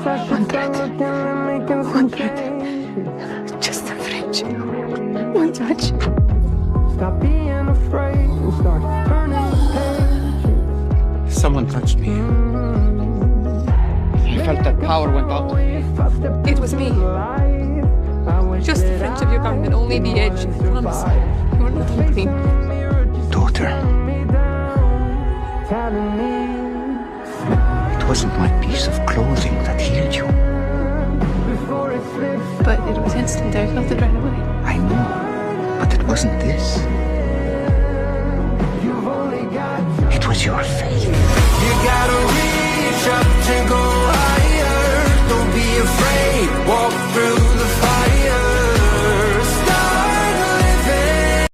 100. Just a friendship. One touch. Stop being afraid and start turning the page. Someone touched me. I felt that power went out of me. It was me. Just the friendship you got, and only the edge. I promise. You were not unclean. Daughter, it wasn't my piece of clothing that healed you. But it was instant. I felt it right away. I know, but it wasn't this. It was your faith. You gotta reach up to go higher. Don't be afraid. Walk through